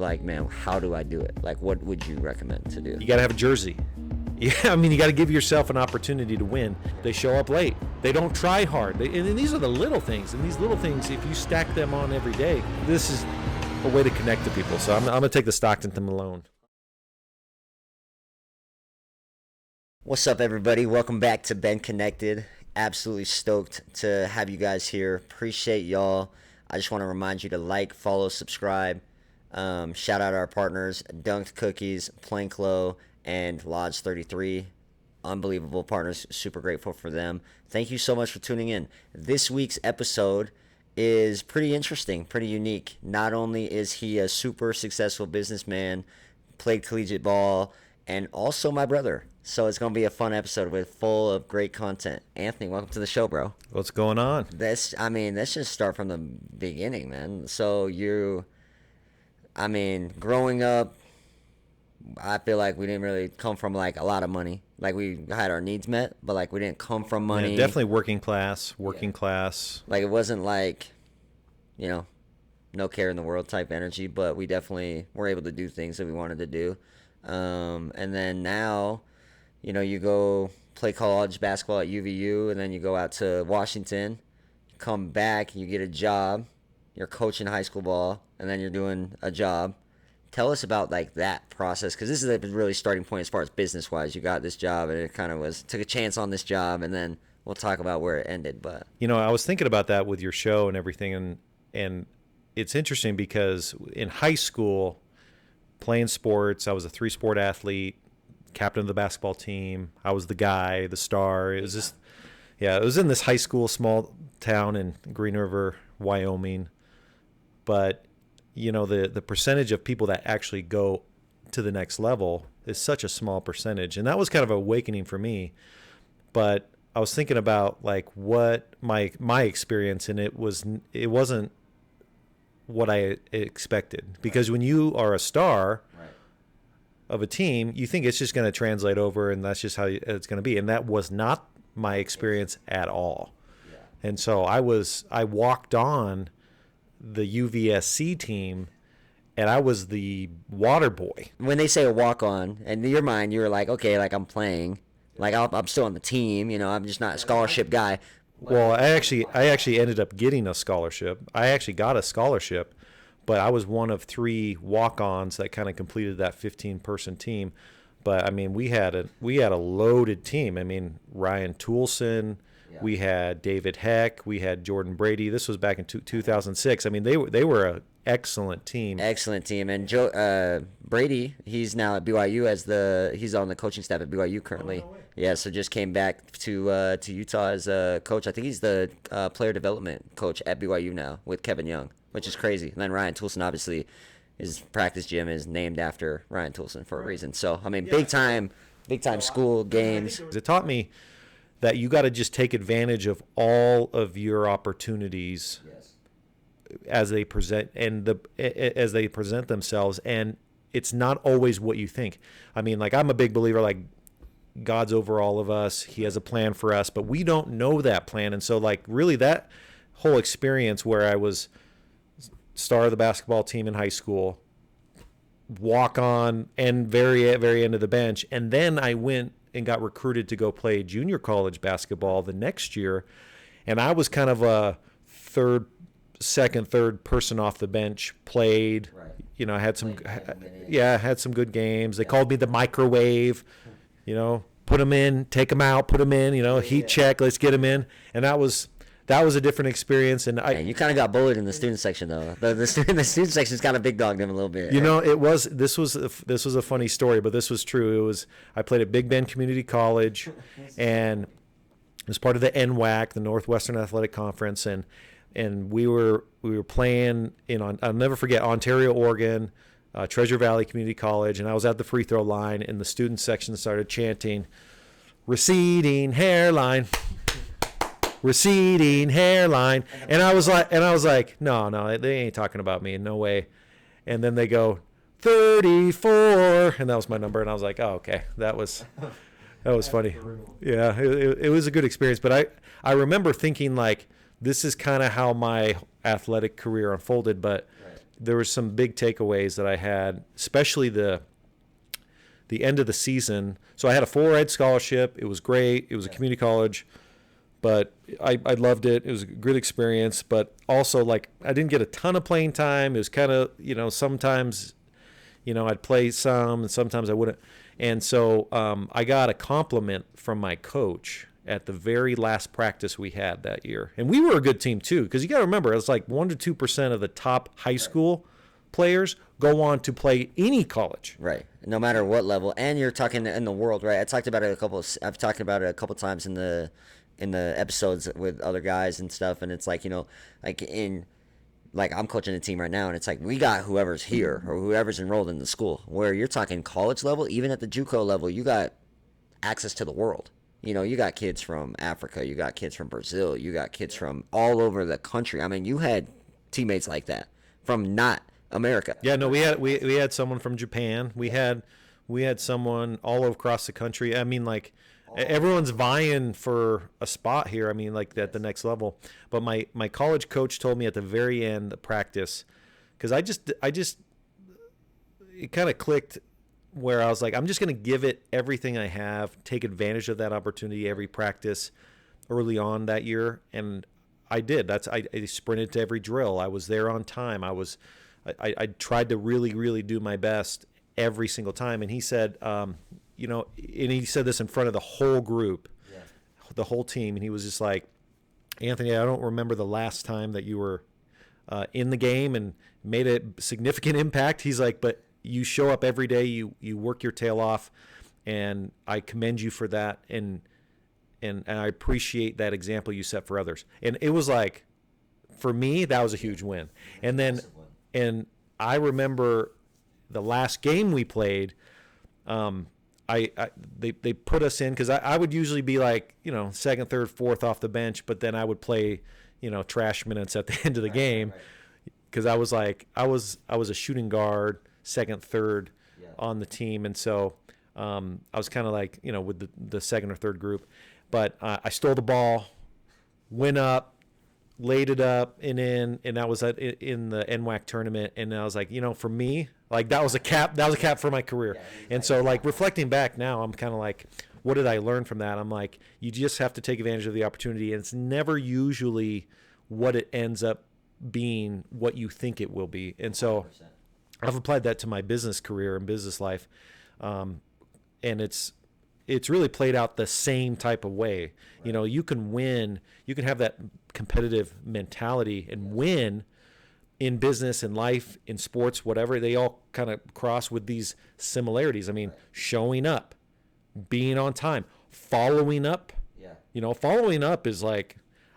like, man, how do I do it? Like, what would you recommend to do? You got to have a jersey. Yeah, I mean, you got to give yourself an opportunity to win. They show up late. They don't try hard. And these are the little things. And these little things, if you stack them on every day, this is a way to connect to people. So I'm going to take the Stockton to Malone. What's up, everybody? Welcome back to Benconnected. Absolutely stoked to have you guys here. Appreciate y'all. I just want to remind you to like, follow, subscribe. Shout out our partners, Dunked Cookies, Planklow, and Lodge 33. Unbelievable partners. Super grateful for them. Thank you so much for tuning in. This week's episode is pretty interesting, pretty unique. Not only is he a super successful businessman, played collegiate ball, and also my brother. So it's going to be a fun episode with full of great content. Anthony, welcome to the show, bro. What's going on? Let's just start from the beginning, man. So growing up, I feel like we didn't really come from like a lot of money. Like we had our needs met, but like we didn't come from money. Yeah, definitely working class. Like it wasn't like, no care in the world type energy, but we definitely were able to do things that we wanted to do. And then now, you go play college basketball at UVU, and then you go out to Washington, come back, you get a job, you're coaching high school ball, and then you're doing a job. Tell us about like that process, because this is a really starting point as far as business wise. You got this job, and it kind of took a chance on this job, and then we'll talk about where it ended. But I was thinking about that with your show and everything, and it's interesting because in high school, playing sports, I was a 3-sport athlete, captain of the basketball team. I was the guy, the star. It was in this high school, small town in Green River, Wyoming. But the percentage of people that actually go to the next level is such a small percentage. And that was kind of an awakening for me. But I was thinking about like what my experience, and it wasn't what I expected. Because when you are a star of a team, you think it's just going to translate over and that's just how it's going to be. And that was not my experience at all. Yeah. And so I walked on the UVSC team, and I was the water boy. When they say a walk-on, in your mind, you were like, okay, like I'm playing, like I'm still on the team, I'm just not a scholarship guy. Well, I actually ended up getting a scholarship. I actually got a scholarship, but I was one of 3 walk-ons that kind of completed that 15-person team. But I mean, we had a loaded team. I mean, Ryan Toulson. We had David Heck. We had Jordan Brady. This was back in 2006. I mean, they were an excellent team. Excellent team. And Joe Brady, he's now at BYU he's on the coaching staff at BYU currently. Oh, no way. Yeah, so just came back to Utah as a coach. I think he's the player development coach at BYU now with Kevin Young, which is crazy. And then Ryan Toulson, obviously, his practice gym is named after Ryan Toulson for a reason. So I mean, big time school games. It taught me that you got to just take advantage of all of your opportunities as they present as they present themselves, and it's not always what you think. I mean, like I'm a big believer, like God's over all of us. He has a plan for us, but we don't know that plan. And so like really that whole experience where I was star of the basketball team in high school, walk on, and very end of the bench, and then I went and got recruited to go play junior college basketball the next year. And I was kind of a third person off the bench, played, I had some good games. They called me the microwave, put them in, take them out, put them in, heat check, let's get them in. And that was a different experience. And you kind of got bullied in the student section though. The student section's kind of big dogged him a little bit. This was a funny story, but this was true. I played at Big Bend Community College, and as part of the NWAC, the Northwestern Athletic Conference, and we were playing I'll never forget, Ontario, Oregon, Treasure Valley Community College, and I was at the free throw line, and the student section started chanting, "Receding hairline." Receding hairline. And I was like, no, they ain't talking about me, no way. And then they go 34, and that was my number, and I was like, oh, okay, that was funny. Yeah, it was a good experience. But I remember thinking like, this is kind of how my athletic career unfolded. But there were some big takeaways that I had, especially the end of the season. So I had a full ride scholarship. It was great. It was a community college, but I loved it. It was a good experience, but also like I didn't get a ton of playing time. It was kind of, sometimes, I'd play some and sometimes I wouldn't. And so I got a compliment from my coach at the very last practice we had that year. And we were a good team too, because you got to remember, it's like 1% to 2% of the top high school players go on to play any college. Right. No matter what level. And you're talking in the world, right? I've talked about it a couple times in the episodes with other guys and stuff, and it's like, like I'm coaching a team right now, and it's like we got whoever's here or whoever's enrolled in the school. Where you're talking college level, even at the JUCO level, you got access to the world. You got kids from Africa, you got kids from Brazil, you got kids from all over the country. I mean, you had teammates like that from not America. Yeah, no, we had someone from Japan. We had someone all across the country. I mean, like everyone's vying for a spot here. I mean, like at the next level. But my college coach told me at the very end of practice, because it kind of clicked where I was like, I'm just going to give it everything I have, take advantage of that opportunity every practice early on that year. And I did. I sprinted to every drill. I was there on time. I tried to really, really do my best every single time. And he said, and he said this in front of the whole group, the whole team. And he was just like, Anthony, I don't remember the last time that you were in the game and made a significant impact. He's like, but you show up every day, you work your tail off, and I commend you for that. And I appreciate that example you set for others. And it was like, for me, that was a huge win. And then, I remember the last game we played, they put us in, because I would usually be like, second, third, fourth off the bench, but then I would play, trash minutes at the end of the game, because I was a shooting guard, second, third on the team, and so I was kind of like, with the second or third group, but I stole the ball, went up, laid it up and in, and that was in the NWAC tournament. And I was like, for me, like that was a cap for my career. And so like reflecting back now, I'm kind of like, what did I learn from that? I'm like, you just have to take advantage of the opportunity, and it's never usually what it ends up being what you think it will be. And so 100%. I've applied that to my business career and business life. And it's really played out the same type of way. Right. You can win, you can have that competitive mentality and win in business, in life, in sports, whatever. They all kind of cross with these similarities. I mean, showing up, being on time, following up. Yeah. Following up is like,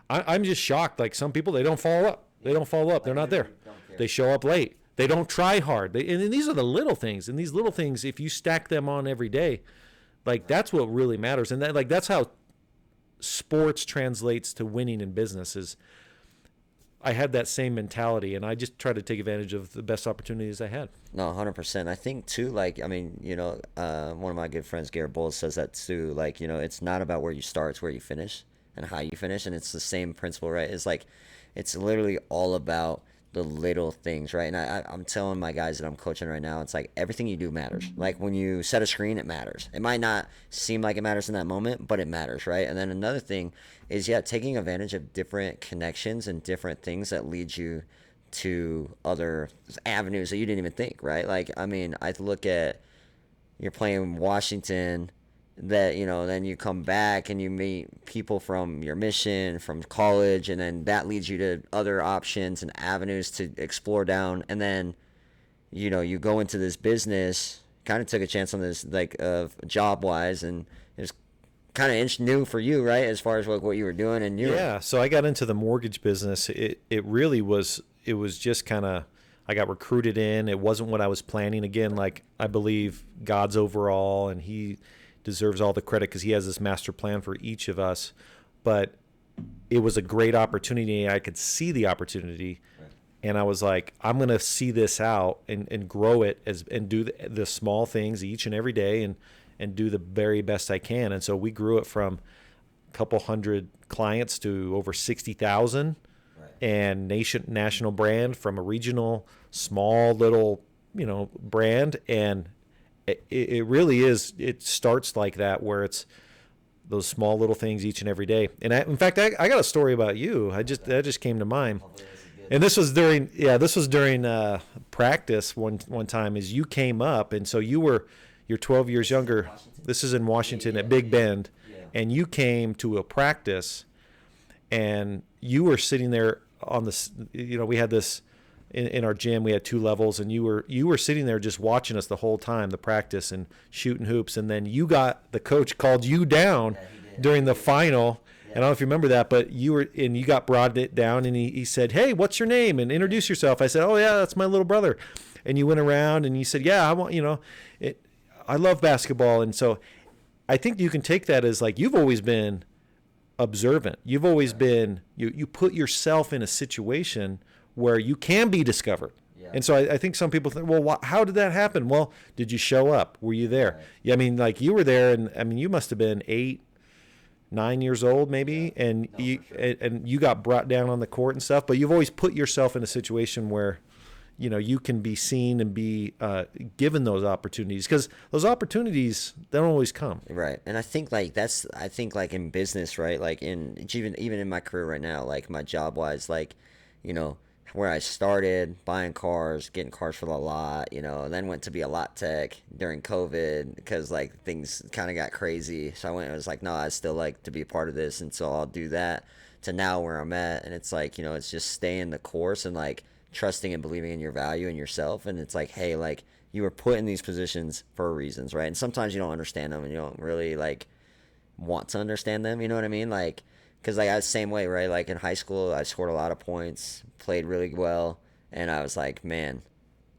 I'm just shocked. Like some people, they don't follow up. They don't follow up. They're not there. They show up late. They don't try hard. And these are the little things. And these little things, if you stack them on every day, like that's what really matters. And that's how sports translates to winning in business. Is I had that same mentality, and I just tried to take advantage of the best opportunities I had. No, 100%. I think too, like, I mean, one of my good friends, Garrett Bowles, says that too. Like, it's not about where you start, it's where you finish and how you finish. And it's the same principle, right? It's like, it's literally all about the little things, right? And I'm telling my guys that I'm coaching right now, it's like everything you do matters. Like when you set a screen, it matters. It might not seem like it matters in that moment, but it matters, right? And then another thing is, taking advantage of different connections and different things that lead you to other avenues that you didn't even think, right? Like, I mean, I look at, you're playing Washington, that then you come back and you meet people from your mission, from college, and then that leads you to other options and avenues to explore down. And then you go into this business, kind of took a chance on this, like job wise, and it was kind of new for you, right, as far as what you were doing. And so I got into the mortgage business. It really was, it was just kind of, I got recruited in. It wasn't what I was planning. Again, like I believe God's overall, and he deserves all the credit because he has this master plan for each of us. But it was a great opportunity. I could see the opportunity. Right. And I was like, I'm going to see this out and grow it and do the small things each and every day and do the very best I can. And so we grew it from a couple hundred clients to over 60,000. Right. and national brand from a regional, small little, brand. And it really is, it starts like that, where it's those small little things each and every day. And in fact, I got a story about you. That just came to mind. And this was during practice one time, as you came up, and so you're 12 years younger. This is in Washington at Big Bend, and you came to a practice, and you were sitting there on this. We had this in our gym. We had 2 levels, and you were sitting there just watching us the whole time, the practice and shooting hoops. And then the coach called you down during the final. And I don't know if you remember that, but you got brought it down, and he said, "Hey, what's your name?" and introduce yourself. I said, "Oh yeah, that's my little brother." And you went around and you said, "Yeah, I love basketball." And so I think you can take that as like, you've always been observant. You've always been, you put yourself in a situation where you can be discovered. Yeah. And so I think some people think, well, how did that happen? Well, did you show up? Were you there? Right. Yeah, I mean, like, you were there, and I mean, you must have been 8, 9 years old maybe, and you got brought down on the court and stuff, but you've always put yourself in a situation where you can be seen and be given those opportunities, because those opportunities, they don't always come. Right. And I think like in business, right? Like even in my career right now, like my job wise, like, where I started buying cars, getting cars for the lot, then went to be a lot tech during COVID because like things kind of got crazy. So I was like, no, I still like to be a part of this. And so I'll do that, to now where I'm at. And it's like, it's just staying the course and like trusting and believing in your value and yourself. And it's like, hey, like, you were put in these positions for reasons, right? And sometimes you don't understand them, and you don't really like want to understand them. You know what I mean? Like, because like I was the same way, right? Like in high school, I scored a lot of points, played really well, and I was like, man,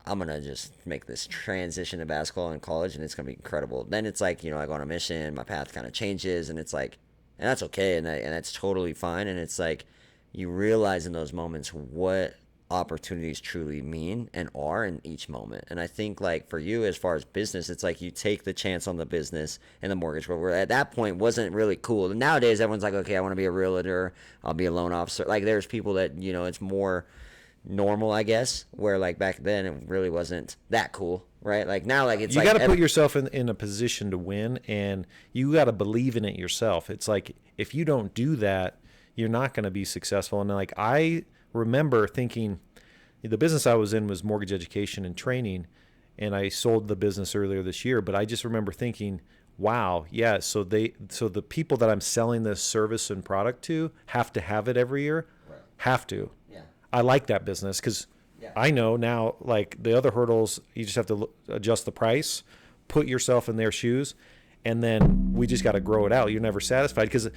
I'm gonna just make this transition to basketball in college, and it's gonna be incredible. Then it's like, I go on a mission, my path kind of changes, and it's like, and that's okay, and that's totally fine. And it's like, you realize in those moments what opportunities truly mean and are in each moment. And I think like for you, as far as business, it's like you take the chance on the business and the mortgage, but where at that point wasn't really cool. And nowadays everyone's like, okay, I want to be a realtor, I'll be a loan officer. Like there's people that, it's more normal, I guess, where like back then it really wasn't that cool, right? Like now, like it's you like got to put yourself in a position to win, and you got to believe in it yourself. It's like, if you don't do that, you're not going to be successful. And like, I remember thinking, the business I was in was mortgage education and training, and I sold the business earlier this year. But I just remember thinking, wow, yeah, so the people that I'm selling this service and product to have to have it every year. Right. Have to. Yeah. I like that business because I know now, like, the other hurdles, you just have to adjust the price, put yourself in their shoes, and then we just got to grow it out. You're never satisfied because,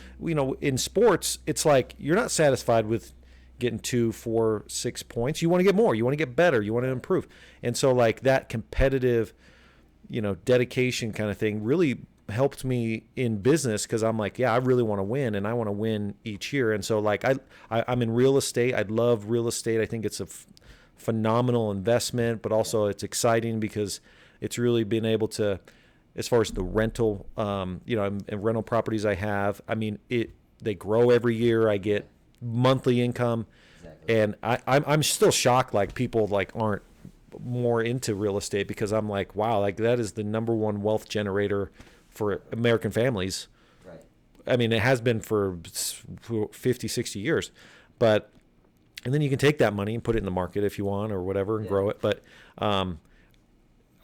in sports, it's like you're not satisfied with getting 2, 4, 6 points. You want to get more. You want to get better. You want to improve. And so, like, that competitive, dedication kind of thing really helped me in business, because I'm like, yeah, I really want to win, and I want to win each year. And so, like, I'm in real estate. I love real estate. I think it's a phenomenal investment, but also it's exciting because it's really been able to, as far as the rental, rental properties I have, I mean, they grow every year. I get monthly income. Exactly. And I'm still shocked, like, people like aren't more into real estate, because I'm like, wow, like, that is the number one wealth generator for American families. Right. I mean, it has been for 50, 60 years. But, and then you can take that money and put it in the market if you want or whatever and grow it. But a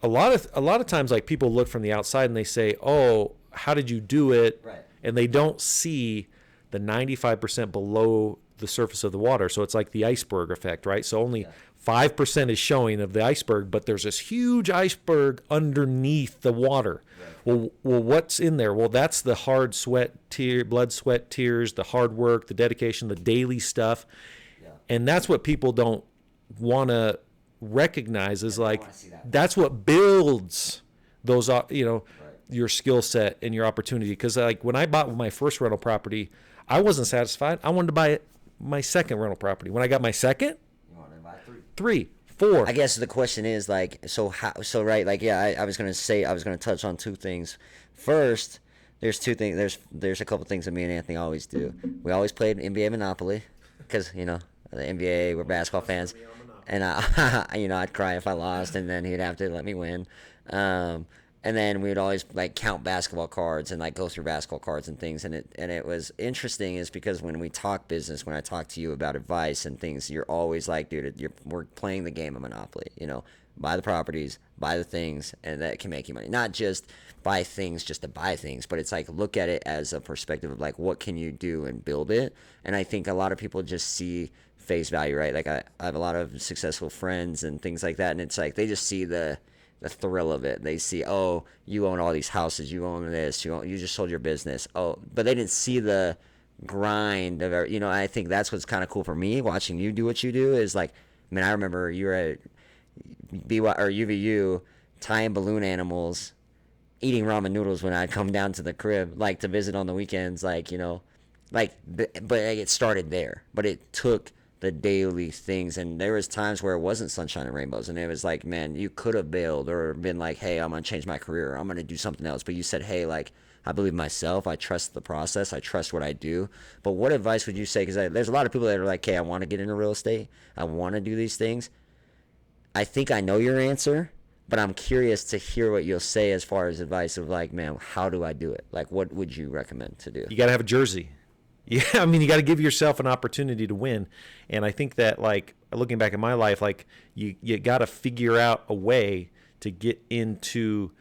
lot of times, like, people look from the outside and they say, oh, how did you do it? Right. And they don't see the 95% below the surface of the water. So it's like the iceberg effect, right? So only 5% is showing of the iceberg, but there's this huge iceberg underneath the water. Right. Well, what's in there? Well, that's the hard blood, sweat, tears, the hard work, the dedication, the daily stuff. Yeah. And that's what people don't want to recognize, is like, that's what builds those, your skill set and your opportunity. Because, like, when I bought my first rental property, I wasn't satisfied. I wanted to buy my second rental property. When I got my second, you wanted to buy 3, 4. I guess the question is, like, right, like, yeah, I was going to touch on 2 things. First, there's 2 things. There's a couple things that me and Anthony always do. We always played NBA Monopoly because, the NBA. We're basketball fans, and I'd cry if I lost, and then he'd have to let me win. And then we would always like count basketball cards and like go through basketball cards and things. And it was interesting is because when we talk business, when I talk to you about advice and things, you're always like, dude, we're playing the game of Monopoly. Buy the properties, buy the things, and that can make you money. Not just buy things just to buy things, but it's like look at it as a perspective of like what can you do and build it. And I think a lot of people just see face value, right? Like I have a lot of successful friends and things like that, and it's like they just see the thrill of it. They see, oh, you own all these houses, you own this, you just sold your business. Oh, but they didn't see the grind of I think that's what's kind of cool for me watching you do what you do is like, man, I remember you were at UVU tying balloon animals, eating ramen noodles when I'd come down to the crib, like to visit on the weekends, but it started there, but it took the daily things, and there was times where it wasn't sunshine and rainbows, and it was like, man, you could have bailed or been like, hey, I'm gonna change my career, I'm gonna do something else, but you said, hey, like, I believe myself, I trust the process, I trust what I do. But what advice would you say, because there's a lot of people that are like, hey, I want to get into real estate, I want to do these things. I think I know your answer, but I'm curious to hear what you'll say as far as advice of like, man, how do I do it? Like, what would you recommend to do? You got to have a jersey. Yeah, I mean, you got to give yourself an opportunity to win. And I think that, like, looking back at my life, like, you got to figure out a way to get into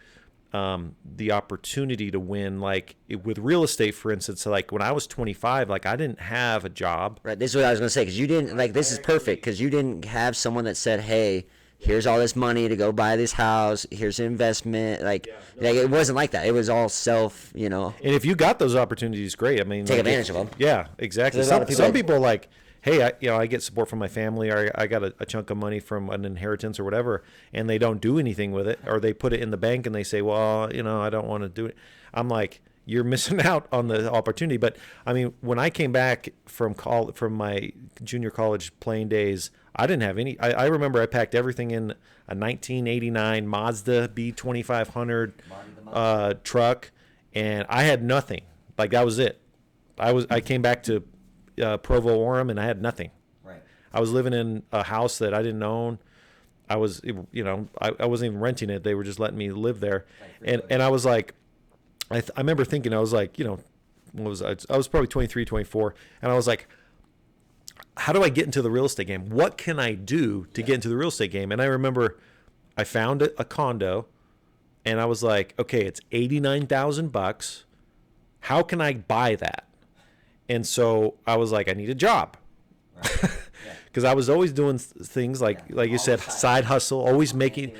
the opportunity to win. Like, with real estate, for instance, like, when I was 25, like, I didn't have a job. Right, this is what I was going to say, because you didn't, like, this is perfect, because you didn't have someone that said, hey, here's all this money to go buy this house, here's an investment, like it wasn't like that. It was all self, And if you got those opportunities, great. I mean, take advantage of them. Yeah, exactly. Some people like, hey, I get support from my family, or I got a chunk of money from an inheritance or whatever, and they don't do anything with it, or they put it in the bank and they say, well, I don't want to do it. I'm like, you're missing out on the opportunity. But I mean, when I came back from my junior college playing days, I didn't have any. I remember I packed everything in a 1989 Mazda B2500 truck, and I had nothing. Like, that was it. I came back to Provo, Orem, and I had nothing. Right. I was living in a house that I didn't own. I wasn't even renting it. They were just letting me live there, and I was like, I remember thinking, I was like, what was I was probably 23, 24, and I was like, how do I get into the real estate game? What can I do to get into the real estate game? And I remember I found a condo, and I was like, okay, it's $89,000. How can I buy that? And so I was like, I need a job. Because I was always doing things like you said, side hustle, always making.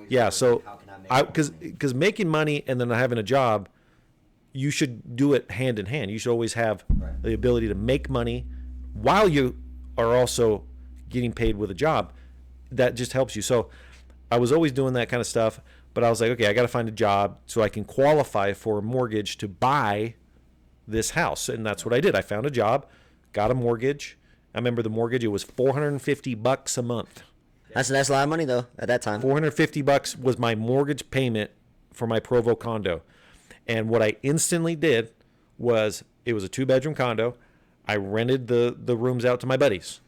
Yeah, so because making money and then having a job, you should do it hand in hand. You should always have the ability to make money while you are also getting paid with a job. That just helps you. So I was always doing that kind of stuff, but I was like, okay, I got to find a job so I can qualify for a mortgage to buy this house. And that's what I did. I found a job, got a mortgage. I remember the mortgage, it was $450 a month. That's a lot of money though at that time. $450 was my mortgage payment for my Provo condo. And what I instantly did was, it was a 2-bedroom condo. I rented the rooms out to my buddies.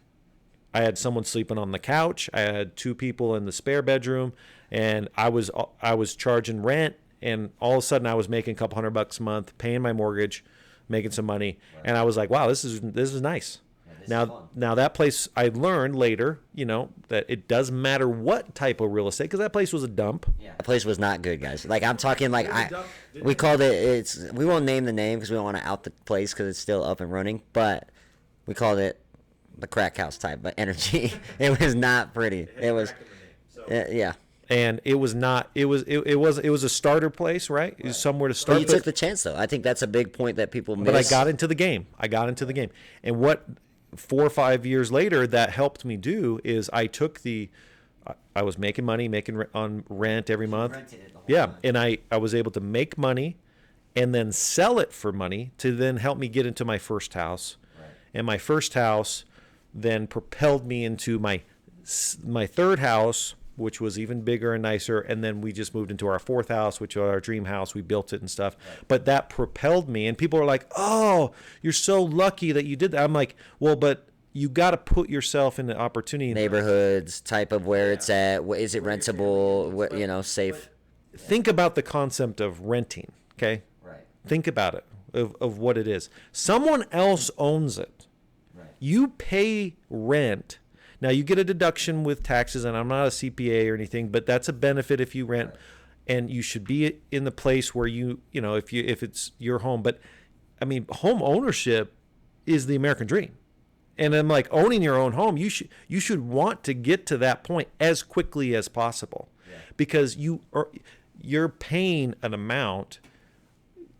I had someone sleeping on the couch. I had 2 people in the spare bedroom, and I was charging rent. And all of a sudden, I was making a couple $100 a month, paying my mortgage, making some money. Right. And I was like, wow, this is nice. Now that place, I learned later, that it doesn't matter what type of real estate, because that place was a dump. Yeah, that place was not good, guys. Like, I'm talking like we called it. We won't name the name because we don't want to out the place because it's still up and running. But we called it the crack house type of energy. It was not pretty. It was, yeah. And it was not. It was a starter place, right? It was somewhere to start. But you took the chance, though. I think that's a big point that people miss. But I got into the game. And what 4 or 5 years later that helped me do is I was making money, on rent every month. Yeah, and I was able to make money and then sell it for money to then help me get into my first house. Right. And my first house then propelled me into my third house, which was even bigger and nicer, and then we just moved into our fourth house, which was our dream house. We built it and stuff. Right. But that propelled me, and people are like, oh, you're so lucky that you did that. I'm like, well, but you got to put yourself in the opportunity. Neighborhoods, type of where it's at, is it rentable, safe. Think about the concept of renting, okay? Right. Think about it, of what it is. Someone else owns it. Right. You pay rent. Now, you get a deduction with taxes, and I'm not a CPA or anything, but that's a benefit if you rent. Right. And you should be in the place where if it's your home. But, I mean, home ownership is the American dream. And I'm like, owning your own home, you should want to get to that point as quickly as possible. Yeah. Because you're paying an amount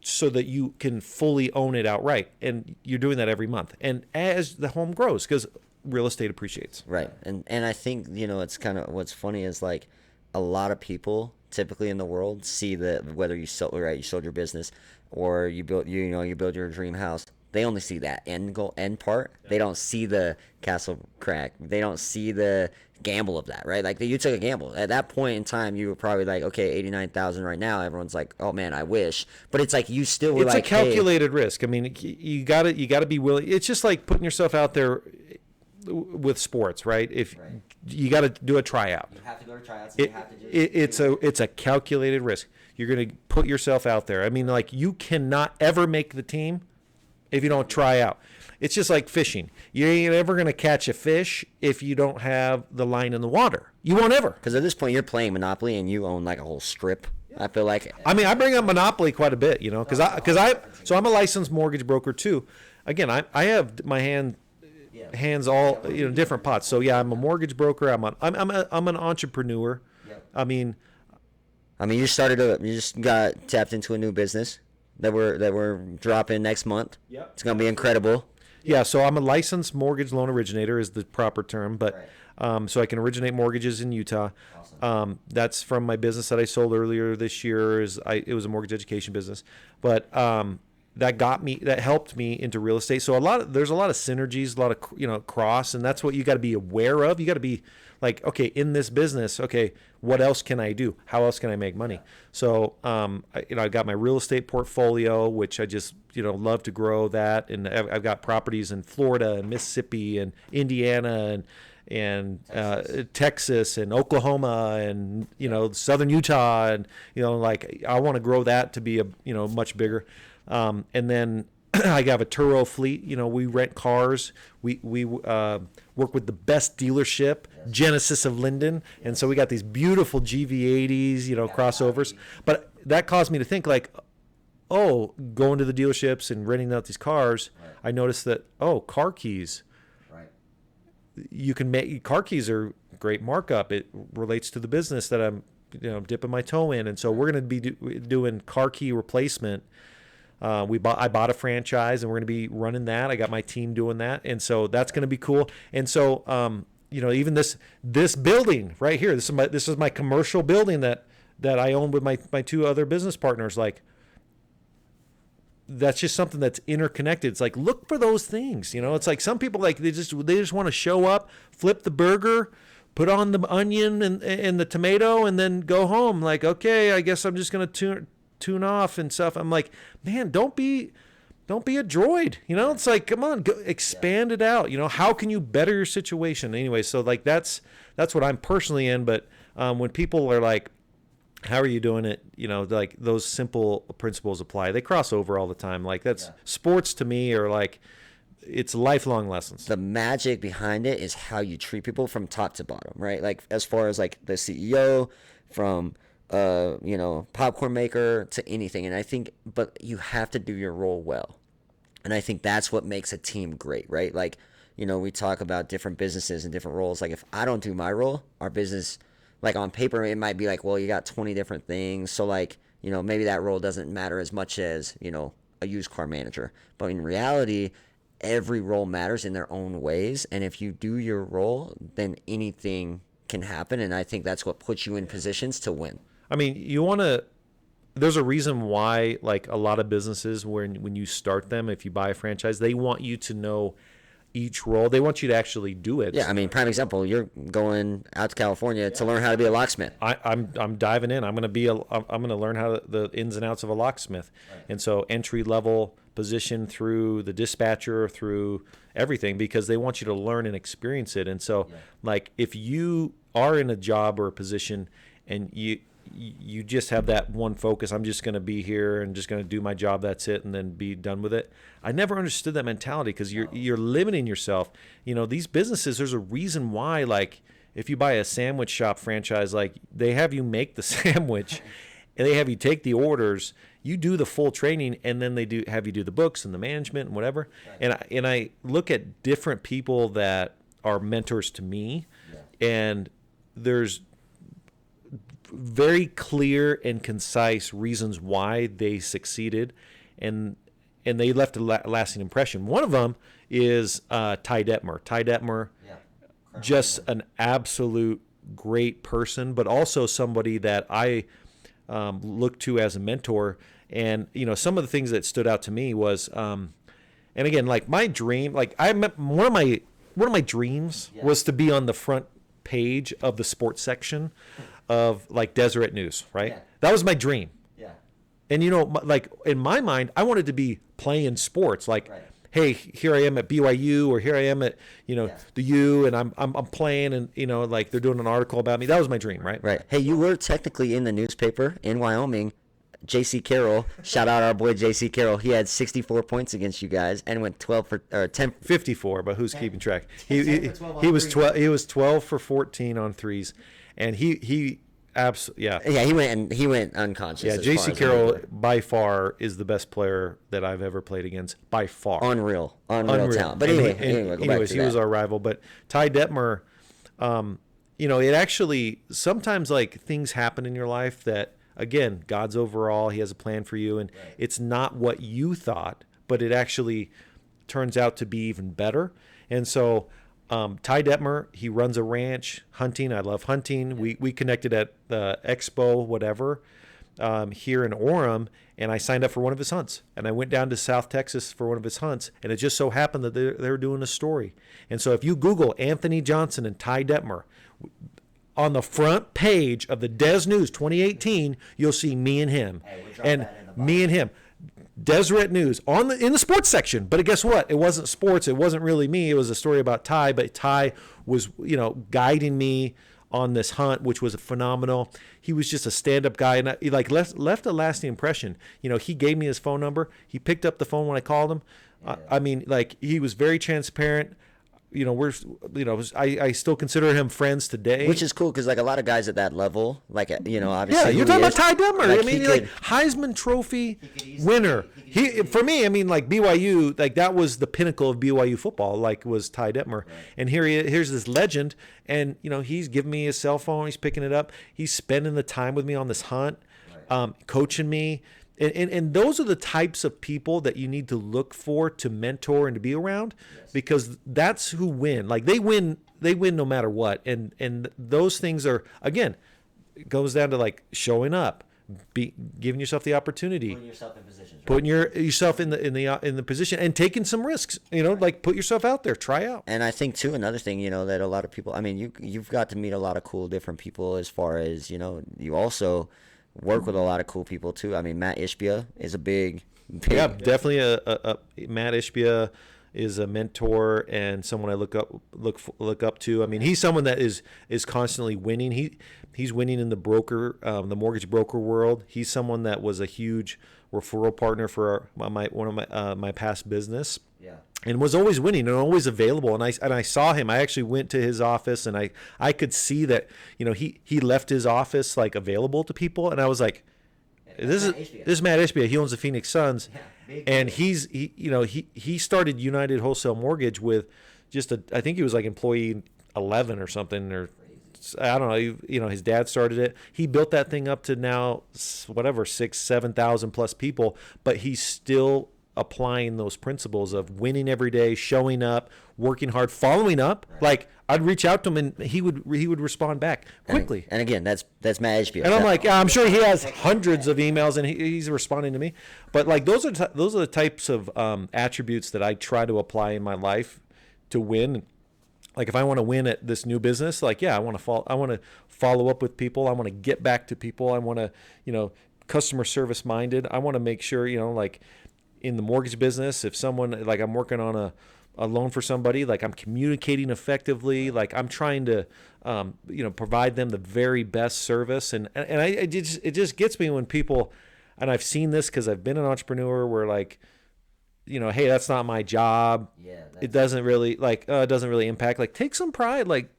so that you can fully own it outright. And you're doing that every month. And as the home grows, because real estate appreciates. Right. And I think, it's kind of what's funny is like a lot of people typically in the world see whether you sold your business or you build your dream house. They only see that end part. They don't see the castle crack. They don't see the gamble of that, right? Like you took a gamble. At that point in time, you were probably like, okay, 89,000 right now. Everyone's like, oh man, I wish. But it's like you still were like, it's a calculated risk. I mean, you gotta be willing. It's just like putting yourself out there with sports, right? If you got to do a tryout, you have to go to tryouts. It's a calculated risk. You're going to put yourself out there. I mean, like you cannot ever make the team if you don't try out. It's just like fishing. You ain't ever going to catch a fish if you don't have the line in the water. You won't ever. Because at this point, you're playing Monopoly and you own like a whole strip. I feel like. I mean, I bring up Monopoly quite a bit, because I'm a licensed mortgage broker too. Again, I have my hands all different pots. So yeah, I'm a mortgage broker. I'm an entrepreneur. Yep. I mean, you just got tapped into a new business that we're dropping next month. Yep. It's gonna be incredible. Yeah, so I'm a licensed mortgage loan originator is the proper term, but so I can originate mortgages in Utah. Awesome. That's from my business that I sold earlier this year. It was a mortgage education business, but that helped me into real estate. So there's a lot of synergies, a lot of cross, and that's what you got to be aware of. You got to be like, okay, in this business, okay, what else can I do? How else can I make money? So I got my real estate portfolio, which I just love to grow that, and I've got properties in Florida and Mississippi and Indiana and Texas and Oklahoma and southern Utah, and like I want to grow that to be a much bigger. And then I have a Turo fleet. We rent cars. We work with the best dealership, Genesis of Linden, and so we got these beautiful GV80s, crossovers. But that caused me to think like, going to the dealerships and renting out these cars. Right. I noticed that car keys. Right. You can make car keys are great markup. It relates to the business that I'm dipping my toe in, and so we're going to be doing car key replacement. I bought a franchise and we're going to be running that. I got my team doing that. And so that's going to be cool. And so, even this building right here, this is my commercial building that I own with my two other business partners. Like, that's just something that's interconnected. It's like, look for those things, it's like some people, like they just want to show up, flip the burger, put on the onion and the tomato and then go home. Like, okay, I guess I'm just going to tune off and stuff. I'm like, man, don't be a droid. It's like, come on, go expand it out. How can you better your situation? Anyway, so like that's what I'm personally in. But when people are like, how are you doing it? Like those simple principles apply. They cross over all the time. Like sports to me are like, it's lifelong lessons. The magic behind it is how you treat people from top to bottom, right? Like as far as like the CEO from popcorn maker to anything. And I think, but you have to do your role well. And I think that's what makes a team great, right? Like, we talk about different businesses and different roles. Like if I don't do my role, our business, like on paper, it might be like, well, you got 20 different things. So like, maybe that role doesn't matter as much as, a used car manager. But in reality, every role matters in their own ways. And if you do your role, then anything can happen. And I think that's what puts you in positions to win. I mean, there's a reason why, like a lot of businesses, when you start them, if you buy a franchise, they want you to know each role. They want you to actually do it. Yeah, I mean, prime example. You're going out to California to learn how to be a locksmith. I'm diving in. I'm gonna learn how the ins and outs of a locksmith, and so entry level position through the dispatcher, through everything, because they want you to learn and experience it. And so, like, if you are in a job or a position and you just have that one focus, I'm just going to be here and just going to do my job, that's it, and then be done with it. I never understood that mentality, because you're limiting yourself. These businesses, there's a reason why, like, if you buy a sandwich shop franchise, like, they have you make the sandwich and they have you take the orders, you do the full training, and then they have you do the books and the management and whatever. And I look at different people that are mentors to me, and there's very clear and concise reasons why they succeeded, and they left a lasting impression. One of them is Ty Detmer. Ty Detmer, just an absolute great person, but also somebody that I look to as a mentor. And some of the things that stood out to me was, and again, like, my dream, like, one of my dreams was to be on the front page of the sports section of, like, Deseret News, right? Yeah. That was my dream. Yeah. And like, in my mind, I wanted to be playing sports, like, hey, here I am at BYU, or here I am at the U, and I'm playing, and like, they're doing an article about me. That was my dream, right? Right. Hey, you were technically in the newspaper in Wyoming. J.C. Carroll, shout out our boy J.C. Carroll. He had 64 points against you guys and went 12 for 10. 54, but who's keeping track? He was 12. He was 12 for 14 on threes, and he absolutely he went unconscious. Yeah, J.C. Carroll by far is the best player that I've ever played against, by far. Unreal talent. But anyway, anyways, he was our rival. But Ty Detmer, it actually, sometimes, like, things happen in your life that, again, God's overall, he has a plan for you, and it's not what you thought, but it actually turns out to be even better. And so Ty Detmer, he runs a ranch, hunting. I love hunting. We connected at the expo, whatever, here in Orem, and I signed up for one of his hunts. And I went down to South Texas for one of his hunts, and it just so happened that they're doing a story. And so if you Google Anthony Johnson and Ty Detmer, on the front page of the Des News 2018, you'll see me and him. And me and him. Deseret News in the sports section. But guess what? It wasn't sports. It wasn't really me. It was a story about Ty, but Ty was, guiding me on this hunt, which was phenomenal. He was just a stand-up guy, and he left a lasting impression. He gave me his phone number. He picked up the phone when I called him. I mean, like, he was very transparent. I still consider him friends today, which is cool, because, like, a lot of guys at that level, like, obviously, yeah, you're talking about Ty Detmer. Like, I mean, like, Heisman Trophy winner. For me, I mean, like, BYU, like, that was the pinnacle of BYU football, like, was Ty Detmer. And here's this legend, and he's giving me his cell phone, he's picking it up, he's spending the time with me on this hunt, coaching me. And those are the types of people that you need to look for, to mentor and to be around, because that's who win. Like, they win no matter what. And those things are, again, it goes down to, like, showing up, giving yourself the opportunity, putting yourself in positions, right? Putting yourself in the position, and taking some risks. Like, put yourself out there, try out. And I think too, another thing, that a lot of people, I mean, you've got to meet a lot of cool different people, as far as you also work with a lot of cool people too. I mean, Matt Ishbia is a big yeah, definitely a Matt Ishbia is a mentor and someone I look up to. I mean, he's someone that is constantly winning. He's winning in the mortgage broker world. He's someone that was a huge referral partner for one of my past business. Yeah. And was always winning and always available. And I saw him. I actually went to his office, and I could see that he left his office, like, available to people, and I was like, this is Matt Ishbia. He owns the Phoenix Suns, and he started United Wholesale Mortgage with just I think he was like employee 11 or something, or I don't know. His dad started it. He built that thing up to now, whatever, 6,000-7,000 plus people, but he's still applying those principles of winning every day, showing up, working hard, following up. Right. Like, I'd reach out to him, and he would respond back quickly. And again, that's Matt Ishbia. And I'm like, yeah, I'm sure he has hundreds of emails, and he's responding to me. But, like, those are the types of attributes that I try to apply in my life to win. Like if I want to win at this new business, like, yeah, I want to follow up with people. I want to get back to people. I want to, customer service minded. I want to make sure, like in the mortgage business, if someone, like I'm working on a loan for somebody, like I'm communicating effectively, like I'm trying to, provide them the very best service. And it just gets me when people, and I've seen this because I've been an entrepreneur where like, hey, that's not my job. Yeah, it doesn't really it doesn't really impact. Like, take some pride. Like,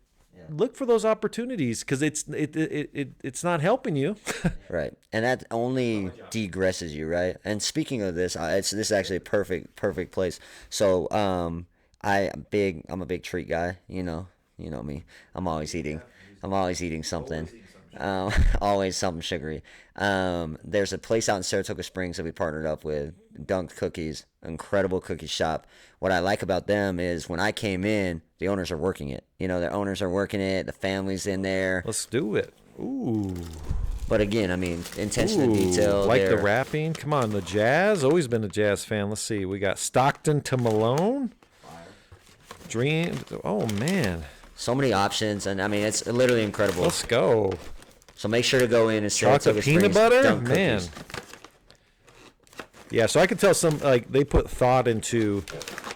look for those opportunities because it's not helping you. Right, and that only degresses you, right? And speaking of this, this is actually a perfect place. So, I'm a big treat guy. You know me. I'm always eating something. Always something sugary. There's a place out in Saratoga Springs that we partnered up with, Dunked Cookies, incredible cookie shop. What I like about them is when I came in, the owners are working it. Their owners are working it. The family's in there. Let's do it. Ooh. But again, I mean, attention to detail. Like the wrapping. Come on, the Jazz. Always been a Jazz fan. Let's see. We got Stockton to Malone. Dream. Oh, man. So many options, and I mean, it's literally incredible. Let's go. So make sure to go in and chocolate peanut butter, man. Yeah, so I can tell they put thought into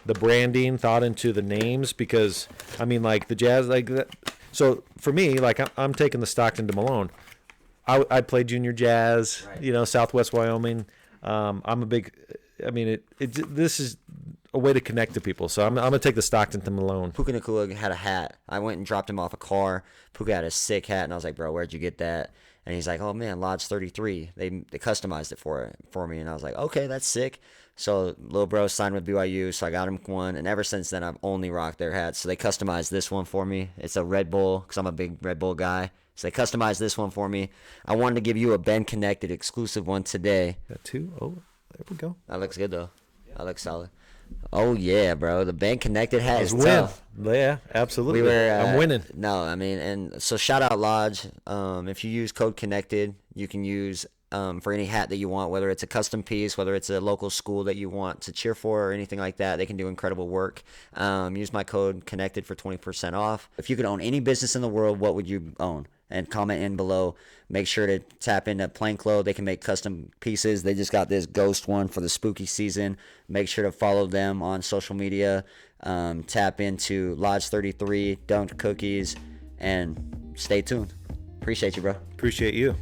the branding, thought into the names, because I mean, like the Jazz, like that. So for me, like I'm taking the Stockton to Malone. I played junior jazz, right. Southwest Wyoming. I'm a big. I mean, this is a way to connect to people. So I'm gonna take the Stockton to Malone. Puka Nakula had a hat. I went and dropped him off a car. Puka had a sick hat, and I was like, "Bro, where'd you get that?" And he's like, "Oh man, Lodge 33. They customized it for me." And I was like, "Okay, that's sick." So little bro signed with BYU, so I got him one, and ever since then I've only rocked their hats. So they customized this one for me. It's a Red Bull because I'm a big Red Bull guy. So they customized this one for me. I wanted to give you a Benconnected exclusive one today. Got two. Oh, there we go. That looks good though. That looks solid. Oh yeah, bro. The Benconnected hat is tough. Yeah, absolutely. I'm winning. No, I mean, and so shout out Lodge. If you use code Connected, you can use for any hat that you want, whether it's a custom piece, whether it's a local school that you want to cheer for, or anything like that. They can do incredible work. Use my code Connected for 20% off. If you could own any business in the world, what would you own? And comment in below. Make sure to tap into Planklo. They can make custom pieces. They just got this ghost one for the spooky season. Make sure to follow them on social media. Tap into Lodge 33, Dunked Cookies, and stay tuned. Appreciate you, bro. Appreciate you.